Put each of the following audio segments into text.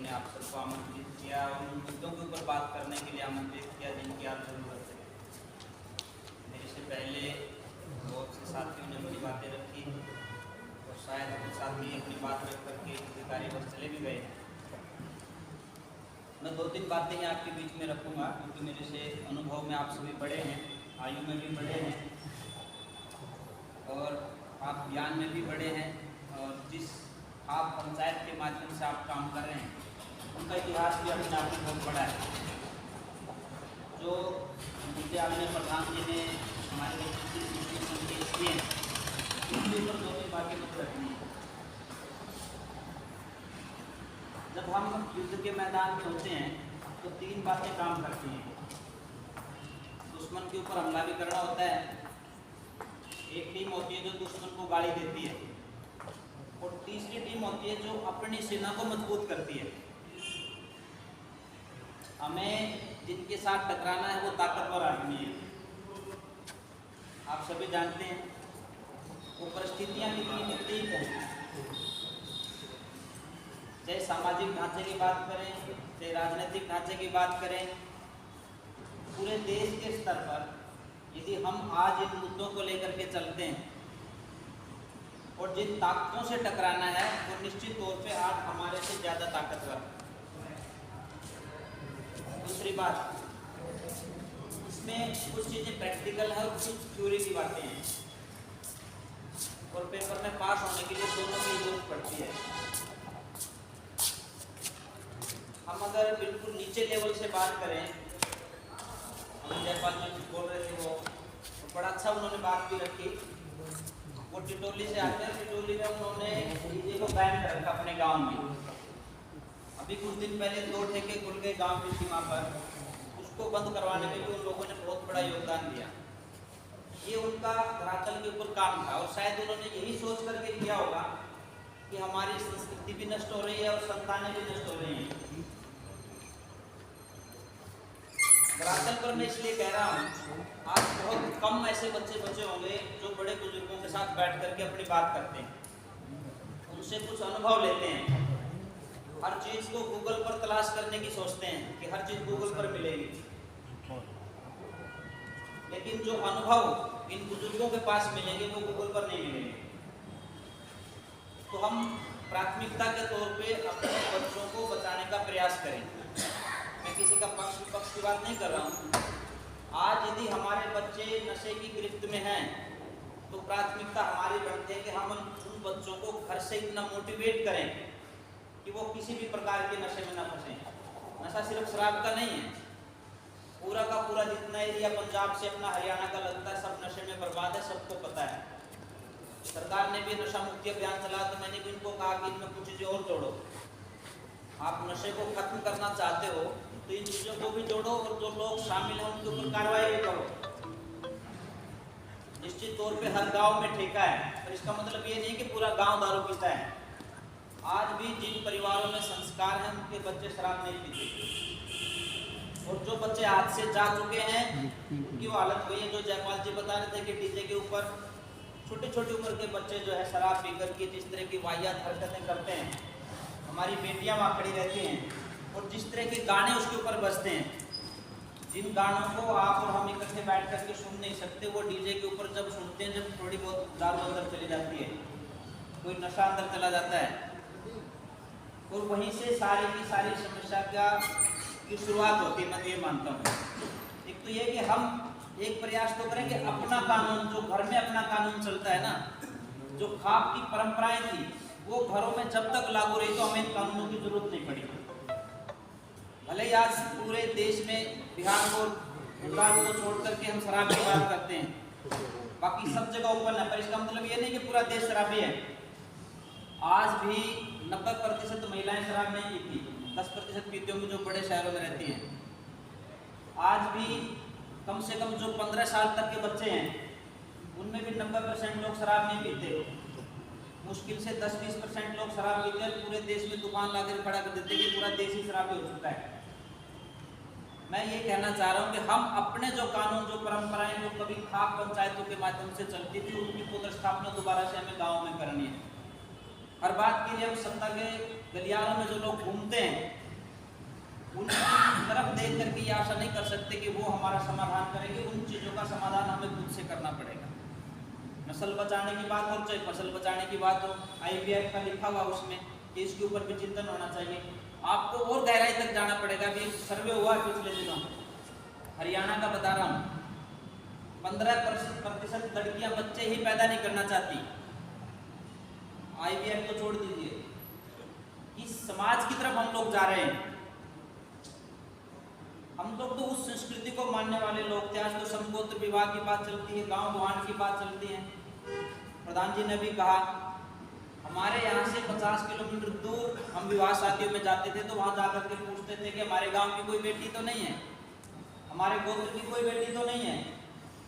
उन्होंने आप सबको आमंत्रित किया और उन मुद्दों के ऊपर बात करने के लिए आमंत्रित किया जिनकी आप जरूरत है। मेरे से पहले बहुत से साथियों ने अपनी बातें रखी और शायद कुछ साथी अपनी बात रख करके किसी कार्यवश चले भी गए। मैं 2-3 बातें ही आपके बीच में रखूँगा क्योंकि मेरे से अनुभव में आप सभी बड़े हैं, आयु में भी बड़े हैं और आप ज्ञान में भी बड़े हैं और जिस आप पंचायत के माध्यम से आप काम कर रहे हैं उनका इतिहास भी अपने आप में बहुत बड़ा है। जो मुझे आपने प्रधान जी ने हमारे संदेश किए उसके ऊपर 2-3 बातें मुझे रखनी है। जब हम युद्ध के मैदान में होते हैं तो 3 बातें काम करती हैं। दुश्मन के ऊपर हमला भी करना होता है, एक टीम होती है जो दुश्मन को गाली देती है और तीसरी टीम होती है जो अपनी सेना को मजबूत करती है। हमें जिनके साथ टकराना है वो ताकतवर आदमी है। आप सभी जानते हैं वो परिस्थितियां कितनी विपरीत हैं, चाहे सामाजिक ढांचे की बात करें, चाहे राजनीतिक ढांचे की बात करें, पूरे देश के स्तर पर यदि हम आज इन मुद्दों को लेकर के चलते हैं और जिन ताकतों से टकराना है वो निश्चित तौर पे आज हमारे से ज़्यादा ताकतवर। दूसरी बात, इसमें कुछ चीज़ें प्रैक्टिकल है और कुछ थ्योरी की बातें हैं और पेपर में पास होने के लिए दोनों की जरूरत पड़ती है। हम अगर बिल्कुल नीचे लेवल से बात करें, हम जयपाल जी बोल रहे थे वो बड़ा अच्छा उन्होंने बात भी रखी। वो टिटोली से आते हैं, टिटोली में उन्होंने डीजे को बैन कर रखा अपने गांव में। अभी कुछ दिन पहले 2 ठेके खुल गए गांव की सीमा पर, उसको बंद करवाने में भी उन लोगों ने बहुत बड़ा योगदान दिया। ये उनका धरातल के ऊपर काम था और शायद उन्होंने यही सोच करके किया होगा कि हमारी संस्कृति भी नष्ट हो रही है और संतानें भी नष्ट हो रही हैं। धरातल पर मैं इसलिए कह रहा हूँ, आज बहुत कम ऐसे बच्चे बचे होंगे जो बड़े बुजुर्गों के साथ बैठ करके अपनी बात करते हैं, उनसे कुछ अनुभव लेते हैं, हर चीज़ को गूगल पर तलाश करने की सोचते हैं कि हर चीज़ गूगल पर मिलेगी, लेकिन जो अनुभव इन बुजुर्गों के पास मिलेंगे वो गूगल पर नहीं मिलेंगे। तो हम प्राथमिकता के तौर पे अपने बच्चों को बचाने का प्रयास करें। मैं किसी का पक्ष की बात नहीं कर रहा हूँ। आज यदि हमारे बच्चे नशे की गिरफ्त में हैं तो प्राथमिकता हमारी बनती है कि हम उन बच्चों को घर से इतना मोटिवेट करें कि वो किसी भी प्रकार के नशे में ना फंसें। नशा सिर्फ शराब का नहीं है, पूरा का पूरा जितना एरिया पंजाब से अपना हरियाणा का लगता है सब नशे में बर्बाद है, सबको पता है। सरकार ने भी नशा मुक्ति अभियान चला तो मैंने भी इनको कहा कि इनमें कुछ चीज़ें और जोड़ो। आप नशे को खत्म करना चाहते हो तो इन चीज़ों को भी जोड़ो और जो लोग शामिल हैं उनके ऊपर कार्रवाई भी करो। निश्चित तौर पे हर गांव में ठेका है, पर इसका मतलब ये नहीं कि पूरा गांव दारू पीता है। आज भी जिन परिवारों में संस्कार हैं उनके बच्चे शराब नहीं पीते और जो बच्चे हाथ से जा चुके हैं उनकी वो हालत हुई है जो जयपाल जी बता रहे थे कि डीजे के ऊपर छोटी छोटी उम्र के बच्चे जो है शराब पी करके जिस तरह की वाहियात हरकतें करते हैं, हमारी बेटियां वहाँ खड़ी रहती हैं और जिस तरह के गाने उसके ऊपर बजते हैं, जिन गानों को आप और हम इकट्ठे बैठ करके सुन नहीं सकते, वो डीजे के ऊपर जब सुनते हैं, जब थोड़ी बहुत दारू अंदर चली जाती है, कोई नशा अंदर चला जाता है और वहीं से सारी की सारी समस्या की शुरुआत होती है। मैं ये मानता हूँ एक तो ये कि हम एक प्रयास तो करें कि अपना कानून जो घर में अपना कानून चलता है ना, जो खाप की परंपराएं थी वो घरों में जब तक लागू रही तो हमें कानूनों की जरूरत नहीं पड़ी। भले ही आज पूरे देश में बिहार को गुजरात को छोड़ करके हम शराब की बात करते हैं, बाकी सब जगह ओपन है, पर इसका मतलब ये नहीं कि पूरा देश शराबी है। आज भी 90% महिलाएं शराब नहीं पीती, 10% पीती होंगी जो बड़े शहरों में रहती हैं। आज भी कम से कम जो 15 साल तक के बच्चे हैं उनमें भी 90% लोग शराब नहीं पीते। मुश्किल से 10-20% लोग शराब पीते हैं, पूरे देश में दुकान लाकर खड़ा कर देते हैं कि पूरा देश ही शराबी हो चुका है। मैं ये कहना चाह रहा हूँ कि हम अपने जो कानून जो परंपराएं जो कभी खाप पंचायतों के माध्यम से चलती थी उनकी पुनर्स्थापना दोबारा से हमें गाँव में करनी है। हर बात के लिए उस सत्ता के गलियारों में जो लोग घूमते हैं उनकी तरफ देख करके ये आशा नहीं कर सकते कि वो हमारा समाधान करेंगे। उन चीज़ों का समाधान हमें खुद से करना पड़ेगा। नस्ल बचाने की बात हो चाहे फसल बचाने की बात हो, IVF का लिखा हुआ उसमें कि इसके ऊपर भी चिंतन होना चाहिए। आपको और गहराई तक जाना पड़ेगा। भी सर्वे हुआ पिछले दिनों, हरियाणा का बता रहा हूँ, 15% लड़कियां बच्चे ही पैदा नहीं करना चाहती। IVF को छोड़ दीजिए, इस समाज की तरफ हम लोग जा रहे हैं। हम लोग तो उस संस्कृति को मानने वाले लोग थे। आज तो समगोत्र विवाह की बात चलती है, गांव गुआन की बात चलती है। प्रधान जी ने भी कहा, हमारे यहाँ से 50 किलोमीटर दूर हम विवाह शादियों में जाते थे तो वहाँ जाकर के पूछते थे कि हमारे गांव की कोई बेटी तो नहीं है, हमारे गोत्र की कोई बेटी तो नहीं है,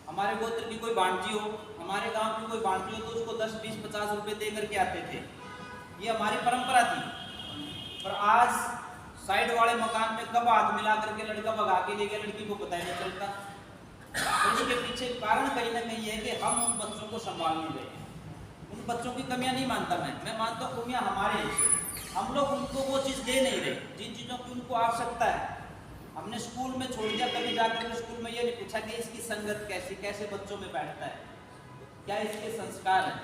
हमारे गोत्र की कोई भांजी हो, हमारे गांव की कोई भांजी हो तो उसको 10, 20, 50 रुपए दे करके आते थे। ये हमारी परंपरा थी। पर आज साइड वाले मकान में कब हाथ मिला करके लड़का भगा के ले गया, लड़की को पता ही नहीं चलता। तो इसके पीछे कारण कहीं ना कहीं है कि हम उन बच्चों को संभाल नहीं रहे। उन बच्चों की कमियां नहीं मानता मैं मानता हूँ कमियां हमारे, हम लोग उनको वो चीज़ दे नहीं रहे जिन चीज़ों की उनको आवश्यकता है। हमने स्कूल में छोड़ दिया, कभी जाकर के स्कूल में ये नहीं पूछा कि इसकी संगत कैसे बच्चों में बैठता है, क्या इसके संस्कार है।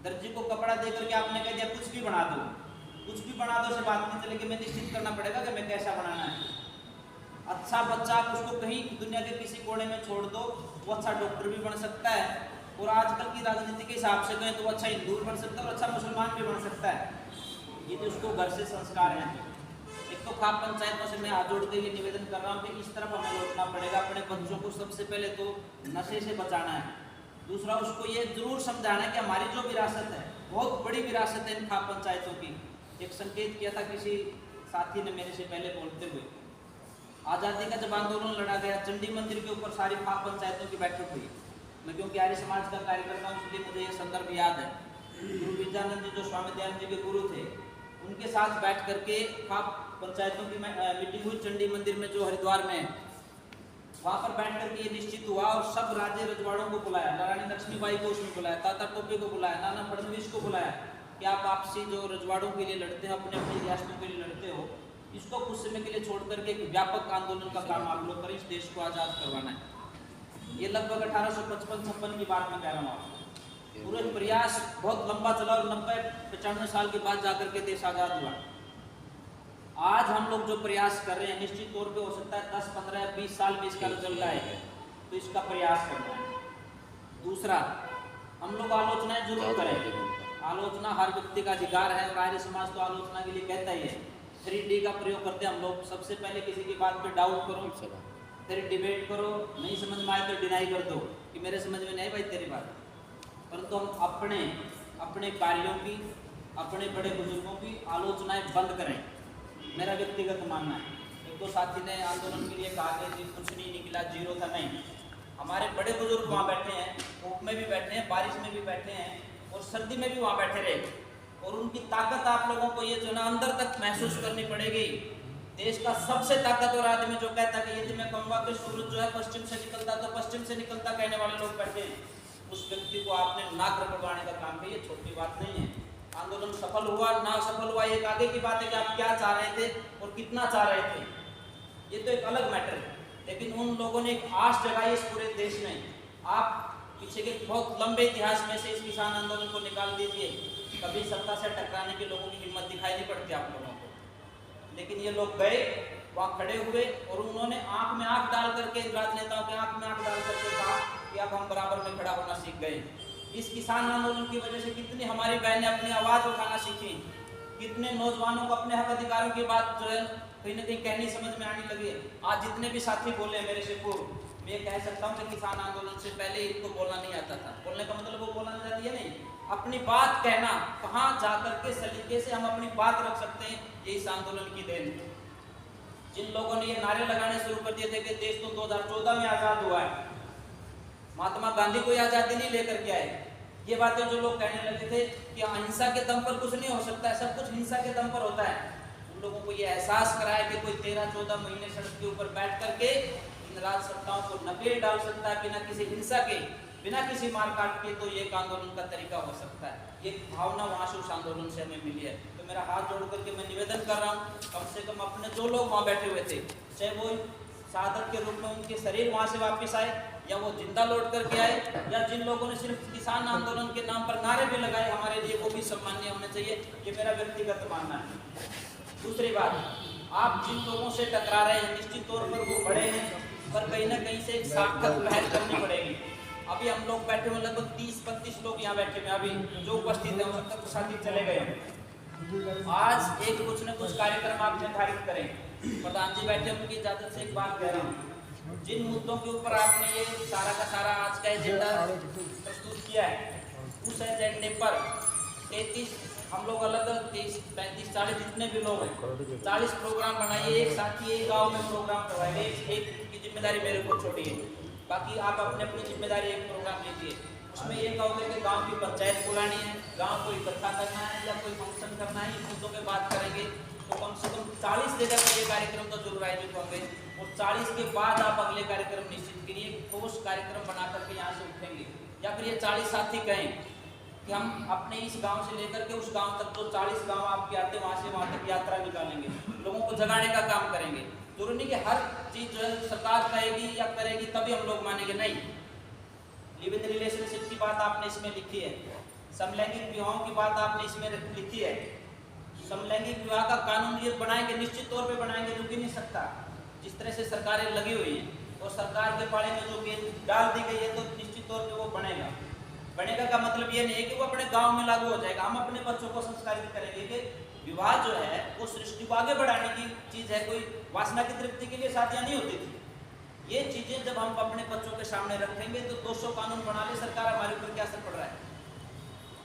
दर्जी को कपड़ा दे करके आपने कह दिया कुछ भी बना दो, कुछ भी बना दो से बात नहीं चलेगी, मैं निश्चित करना पड़ेगा कि मैं कैसा बनाना है। अच्छा बच्चा आप उसको कहीं दुनिया के किसी कोने में छोड़ दो, वो अच्छा डॉक्टर भी बन सकता है, और आजकल की राजनीति के हिसाब से कहें तो वो अच्छा हिंदू बन सकता है और अच्छा मुसलमान भी बन सकता है। ये तो उसको घर से संस्कार हैं। एक तो खाप पंचायतों से मैं हाथ जोड़ के ये निवेदन कर रहा हूँ कि इस तरफ हमें लौटना पड़ेगा। अपने बच्चों को सबसे पहले तो नशे से बचाना है। दूसरा, उसको ये जरूर समझाना है कि हमारी जो विरासत है, बहुत बड़ी विरासत है इन खाप पंचायतों की। एक संकेत किया था किसी साथी ने मेरे से पहले बोलते हुए, आज़ादी का जब आंदोलन लड़ा गया, चंडी मंदिर के ऊपर सारी खाप पंचायतों की बैठक हुई। मैं क्योंकि आर्य समाज का कार्य करता हूँ इसलिए मुझे ये संदर्भ याद है। गुरु विद्यानंद जी जो स्वामी दयानंद जी के गुरु थे, उनके साथ बैठ करके खाप पंचायतों की मीटिंग हुई चंडी मंदिर में जो हरिद्वार में है। वहाँ पर बैठ करके ये निश्चित हुआ और सब राज्य रजवाड़ों को बुलाया, रानी लक्ष्मीबाई को उसमें बुलाया, ताता टोपे को बुलाया, नाना फडणवीस को बुलाया कि आप आपसी जो रजवाड़ों के लिए लड़ते हैं, अपने अपनी रियासतों के लिए लड़ते हो, इसको कुछ समय के लिए छोड़ करके एक व्यापक आंदोलन का काम आप लोग करें, इस देश को आज़ाद करवाना है। ये लगभग 1855-56 की बात मैं कह रहा हूँ आपको। पूरे प्रयास बहुत लंबा चला और 90-95 साल के बाद जाकर के देश आज़ाद हुआ। आज हम लोग जो प्रयास कर रहे हैं, निश्चित तौर पे हो सकता है 10, 15, 20 साल में इसका रिजल्ट आएगा, तो इसका प्रयास करना है। दूसरा, हम लोग आलोचनाएं जरूर करें। आलोचना हर व्यक्ति का अधिकार है और आर्य समाज तो आलोचना के लिए कहता ही है। 3D का प्रयोग करते हैं हम लोग। सबसे पहले किसी की बात पे डाउट करो, फिर डिबेट करो, नहीं समझ में आए तो डिनाई कर दो कि मेरे समझ में नहीं भाई तेरी बात। परंतु हम अपने कार्यों की, अपने बड़े बुजुर्गों की आलोचनाएं बंद करें, मेरा व्यक्तिगत मानना है। एक दो साथी ने आंदोलन के लिए कहा कि कुछ नहीं निकला, जीरो था। नहीं, हमारे बड़े बुजुर्ग वहाँ बैठे हैं, धूप में भी बैठे हैं, बारिश में भी बैठे हैं और सर्दी में भी वहाँ बैठे रहे, और उनकी ताकत आप लोगों को ये जो ना अंदर तक महसूस करनी पड़ेगी। देश का सबसे ताकतवर आदमी जो कहता है कि यदि मैं कहूँगा कि सूरज जो है पश्चिम से निकलता तो पश्चिम से निकलता कहने वाले लोग बैठे हैं, उस व्यक्ति को आपने नाक रगड़वाने का काम किया। ये छोटी बात नहीं है। आंदोलन सफल हुआ ना सफल हुआ एक आगे की बात है कि आप क्या चाह रहे थे और कितना चाह रहे थे, ये तो एक अलग मैटर है। लेकिन उन लोगों ने एक आस जगाई इस पूरे देश में। आप पीछे के बहुत लंबे इतिहास में से इस किसान आंदोलन को निकाल दीजिए, कभी सत्ता से टकराने के लोगों की हिम्मत दिखाई नहीं पड़ती आप लोगों को। लेकिन ये लोग गए, वहाँ खड़े हुए और उन्होंने आंख में आंख डाल करके, राजनेताओं के आंख में आंख डाल करके कहा कि अब हम बराबर में खड़ा होना सीख गए। इस किसान आंदोलन की वजह से कितनी हमारी बहनें अपनी आवाज़ उठाना सीखी, कितने नौजवानों को अपने हक अधिकारों की बात जो है कहीं ना कहीं कहनी समझ में आने लगी। आज जितने भी साथी बोले हैं मेरे से पूर्व, मैं कह सकता हूँ कि किसान आंदोलन से पहले इनको बोलना नहीं आता था। बोलने का मतलब वो बोलना चाहती है नहीं, अपनी बात कहना, कहाँ जाकर के सलीके से हम अपनी बात रख सकते हैं, ये इस आंदोलन की देन। जिन लोगों ने ये नारे लगाने शुरू कर दिए थे कि देश तो 2014 में आजाद हुआ है, महात्मा गांधी कोई आजादी नहीं लेकर के आए, ये बातें जो लोग कहने लगे थे कि अहिंसा के दम पर कुछ नहीं हो सकता है, सब कुछ हिंसा के दम पर होता है, उन लोगों को ये एहसास कराया कि कोई 13-14 महीने सड़क के ऊपर बैठ करके इन राज सत्ताओं को नकेल डाल सकता है बिना किसी हिंसा के। बिना किसी मार काट के, तो ये एक आंदोलन का तरीका हो सकता है। ये भावना वहाँ से उस आंदोलन से हमें मिली है। तो मेरा हाथ जोड़ करके मैं निवेदन कर रहा हूँ, कम से कम अपने जो लोग वहाँ बैठे हुए थे, चाहे वो शहादत के रूप में उनके शरीर वहाँ से वापस आए, या वो जिंदा लौट करके आए, या जिन लोगों ने सिर्फ किसान आंदोलन के नाम पर नारे भी लगाए हमारे लिए, वो भी सम्मान्य होने चाहिए। ये मेरा व्यक्तिगत मानना है। दूसरी बात, आप जिन लोगों से टकरा रहे हैं, निश्चित तौर पर वो बड़े हैं, पर कहीं ना कहीं से एक सार्थक पहल करनी पड़ेगी। अभी हम लोग बैठे हुए लगभग 30-32 लोग यहाँ बैठे हुए, अभी जो उपस्थित है हो सकता है साथी चले गए। आज एक कुछ न कुछ कार्यक्रम आप निर्धारित करें। प्रधान जी बैठे, उनकी इजाजत से एक बात कह रहा हूँ, जिन मुद्दों के ऊपर आपने ये सारा का सारा आज का एजेंडा प्रस्तुत किया है, उस एजेंडे पर 33 हम लोग अलग अलग 30, 35, 40 जितने भी लोग हैं, 40 प्रोग्राम बनाइए। एक साथी एक गाँव में प्रोग्राम करवाएंगे, एक की जिम्मेदारी मेरे को छोटी है, बाकी आप अपने अपनी जिम्मेदारी एक प्रोग्राम लीजिए। उसमें ये कहोगे कि गांव की पंचायत बुलानी है, गांव को इकट्ठा करना है, या कोई फंक्शन करना है, इन मुद्दों पे बात करेंगे, तो कम से कम 40 जगह पर ये कार्यक्रम तो जरूर आयोजित होंगे। और 40 के बाद आप अगले कार्यक्रम निश्चित करिए, ठोस कार्यक्रम बना करके यहाँ से उठेंगे। या फिर ये 40 साथी कहें कि हम अपने इस गांव से लेकर के उस गांव तक, जो 40 गांव आपके आते हैं वहाँ से वहाँ तक यात्रा निकालेंगे, लोगों को जगाने का काम करेंगे। जरूरी नहीं कि हर चीज जो है सरकार कहेगी या करेगी तभी हम लोग मानेंगे, नहीं। लिव इन रिलेशनशिप की बात आपने इसमें लिखी है, समलैंगिक विवाहों की बात आपने इसमें लिखी है। समलैंगिक विवाह का कानून ये बनाएंगे, निश्चित तौर पे बनाएंगे, रुक ही नहीं सकता। जिस तरह से सरकारें लगी हुई हैं और सरकार के पाले में जो गेंद डाल दी गई है, तो निश्चित तौर पे वो बनेगा। बनेगा का मतलब ये नहीं है कि वो अपने गाँव में लागू हो जाएगा। हम अपने बच्चों को संस्कारित करेंगे कि विवाह जो है वो सृष्टि को आगे बढ़ाने की चीज है, कोई वासना की तृप्ति के लिए शादियां नहीं होती थी। ये चीजें जब हम अपने बच्चों के सामने रखेंगे, तो 200 कानून बना ले सरकार, हमारे ऊपर क्या असर पड़ रहा है।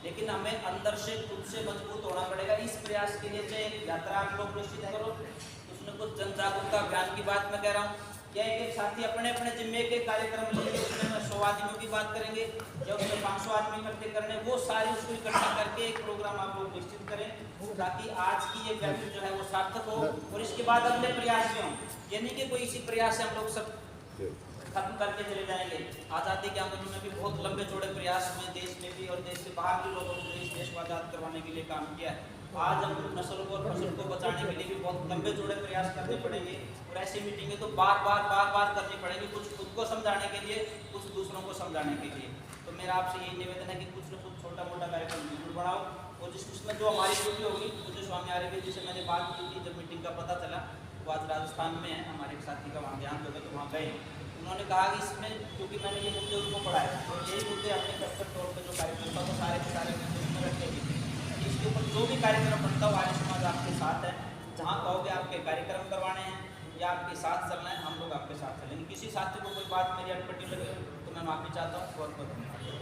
लेकिन हमें अंदर से खुद से मजबूत होना पड़ेगा। इस प्रयास के लिए चाहे यात्रा आप लोग निश्चित करो, उसमें कुछ जन जागरूकता अभियान की बात मैं कह रहा हूँ, या एक साथी अपने अपने जिम्मे के कार्यक्रम लेंगे, उसमें 100 आदमियों की बात करेंगे, या उसमें 500 आदमी इकट्ठे करने, वो सारे उसको इकट्ठा करके एक प्रोग्राम आप लोग निश्चित करें, ताकि आज की ये व्याख्या जो है वो सार्थक हो। और इसके बाद अगले प्रयास में हो, ये नहीं कि कोई इसी प्रयास से हम लोग सब खत्म करके चले जाएंगे। आज़ादी के आंदोलन में भी बहुत लंबे चौड़े प्रयास में देश में भी और देश से बाहर भी लोगों ने इस देश को आज़ाद करवाने के लिए काम किया है। आज हम नस्ल को और फसल को बचाने के लिए भी बहुत लंबे चौड़े प्रयास करने पड़ेंगे, और ऐसी मीटिंगें तो बार बार करनी पड़ेगी, कुछ खुद को समझाने के लिए, कुछ दूसरों को समझाने के लिए। तो मेरा आपसे यही निवेदन है कि कुछ न कुछ छोटा मोटा कार्यक्रम जरूर बढ़ाओ, और जिसमें जो हमारी ड्यूटी होगी, मुझे स्वामी आर्य जी से मैंने बात की थी, जब मीटिंग का पता चला, वो आज राजस्थान में है, हमारे एक साथी का वहाँ देहांत हो गया, तो वहाँ गए। उन्होंने कहा कि इसमें, क्योंकि मैंने ये मुद्दे उनको पढ़ाए, तो यही मुद्दे अपने कट्टर तौर पर जो कार्यक्रम था वो सारे के सारे मुद्दे रखेंगे। इसके ऊपर जो भी कार्यक्रम बनता हो, आर्य समाज आपके साथ है। जहाँ कहोगे आपके कार्यक्रम करवाने हैं या आपके साथ चलना है, हम लोग आपके साथ चलेंगे। किसी साथी को कोई बात मेरी अटपटी लगे तो मैं माफी चाहता हूँ। बहुत बहुत धन्यवाद।